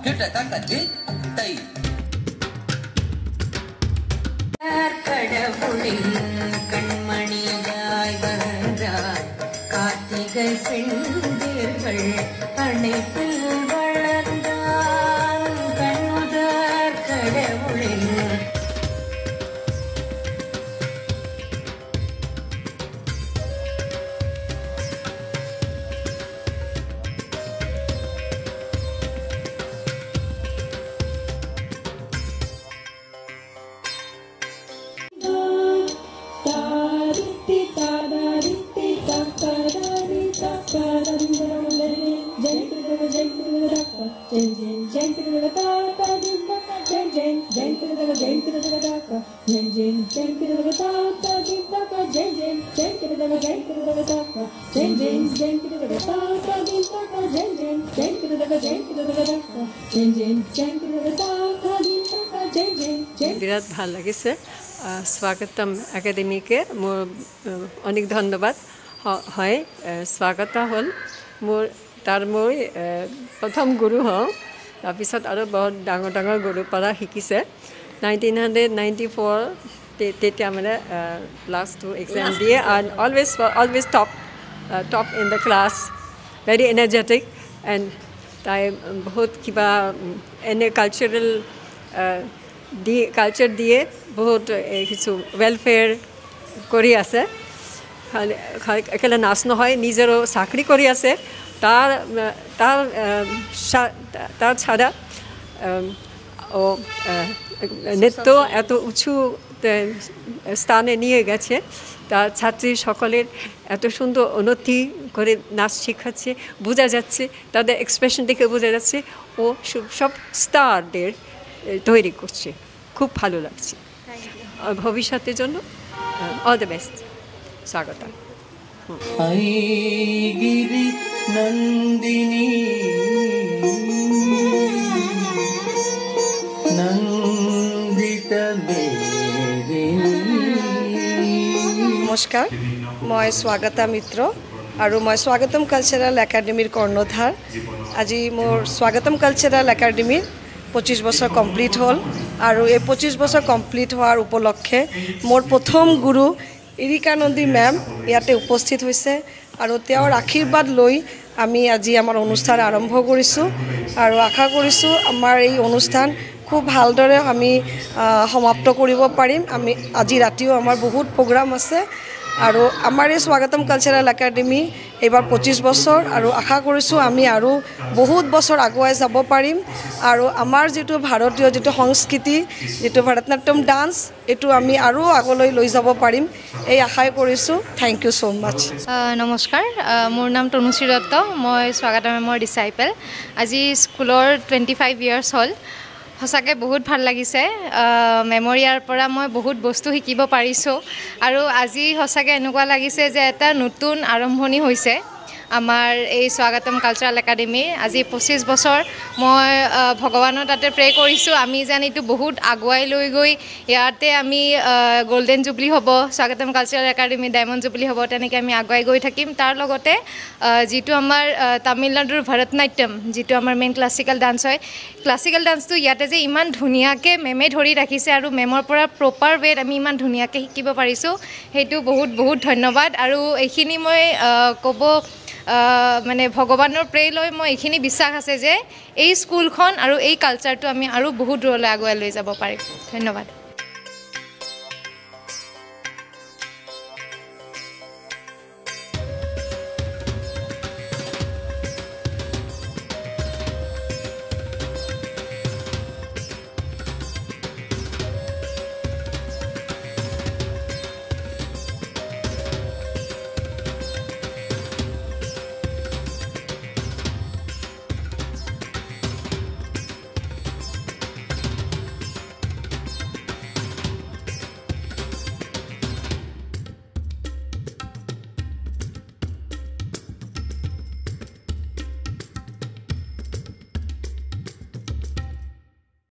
கிட்டத்தட்ட தை கடவுளின் கண்மணியாய் வந்தாய் கார்த்திகை பெண்கள் அணைப்பில் வளர்ந்தான் கண்ணுதர் கடவுளின் বিরাট ভাল লাগিছে স্বাগতম একাডেমিকে মোৰ অনেক ধন্যবাদ হয় স্বাগত হ'ল মোৰ প্ৰথম গুৰু হওঁ তাৰপিছত আৰু বহুত ডাঙৰ ডাঙৰ গুৰুৰ পৰা শিকিছে 1994 তেতিয়া মানে লাষ্ট টু এক্সাম দিয়ে and always top in the class very energetic and তাই বহুত কিবা এনে কালচাৰেল কালচাৰ দিয়ে বহুত কিছু ৱেলফেয়াৰ কৰি আছে একেবাৰে নাচ নহয় নিজৰো চাকৰি কৰি আছে তার ছাড়া ও নৃত্য এত উঁচু স্থানে নিয়ে গেছে তার ছাত্রী সকলের এত সুন্দর উন্নতি করে নাচ শেখাচ্ছে বোঝা যাচ্ছে তাদের এক্সপ্রেশন দেখে বোঝা যাচ্ছে ও সব স্টারদের তৈরি করছে খুব ভালো লাগছে ভবিষ্যতের জন্য অল দ্য বেস্ট স্বাগত गिरि नंदिनी नंदित नमस्कार मैं स्वागता मित्र और मैं स्वागतम कल्चरल एकाडेमिर कर्णधार आज मोर स्वागतम कल्चरल एकाडेमिर 25 बছৰ कमप्लीट हल और ये 25 बছৰ कमप्लीट होवार उपलक्षे मोर प्रथम गुरु इरिका नंदी मैम इते उपस्थित होइसे और तेवर आशीर्वाद लई आमी आज आमार अनुष्ठान आरम्भ करिছোঁ और आशा करिছোঁ आमार এই अनुष्ठान खूब भालदरे आमी समाप्त करिब पारिम आमी আজি रातिও आमार बहुत प्रोग्राम आछे और आमार এই स्वागतम कल्चरल एकाडेमी एबार 25 बছर और आशा करिছোঁ आमी और बहुत बছर आगुवाई যাব পাৰিম और आमार जेतु भारतीय जेतु संस्कृति जेतु भारतनाट्यम डांस एटु आमी और आगলৈ লৈ যাব পাৰিম এই आशाই करिছোঁ थैंक यू सो मच नमस्कार मोर नाम तनुश्री दत्त मैं स्वागतम मेমৰ डिसाइपल আজি स्कूलर 25 इयर्स हल सचाके बहुत ভাল লাগিছে মেমৰ ইয়াৰ পৰা মই বহুত বস্তু শিকিব পাৰিছোঁ আৰু আজি সচাকে এনেকুৱা লাগিছে যে এটা নতুন আৰম্ভণি হৈছে আমাৰ এই স্বাগতম কালচাৰেল একাডেমি আজি 25 বছৰ মই ভগৱানৰ তাতে প্ৰে কৰিছোঁ আমি জানি তো বহুত আগুৱাই লৈ গৈ ইয়াতে আমি গোল্ডেন জুবলি হ'ব স্বাগতম কালচাৰেল একাডেমি ডায়মণ্ড জুবলি হ'ব তেনেকৈ আমি আগুৱাই গৈ থাকিম তাৰ লগতে যেটো আমাৰ তামিলনাডুৰ ভাৰতনাট্যম যেটো আমাৰ মেইন ক্লাছিকেল ডান্স হয় ক্লাছিকেল ডান্সটো ইয়াতে যে ইমান ধুনীয়াকৈ মেমে ধৰি ৰাখিছে আৰু মেমৰ পৰা প্ৰপাৰ ৱেত আমি ইমান ধুনীয়াকৈ শিকিব পাৰিছোঁ সেইটো বহুত বহুত ধন্যবাদ আৰু এইখিনি মই ক'ব মানে ভগৱানৰ প্ৰে লৈ মই এইখিনি বিশ্বাস আছে যে এই স্কুলখন আৰু এই কালচাৰটো আমি আৰু বহুত দূৰলৈ আগুৱাই লৈ যাব পাৰিম ধন্যবাদ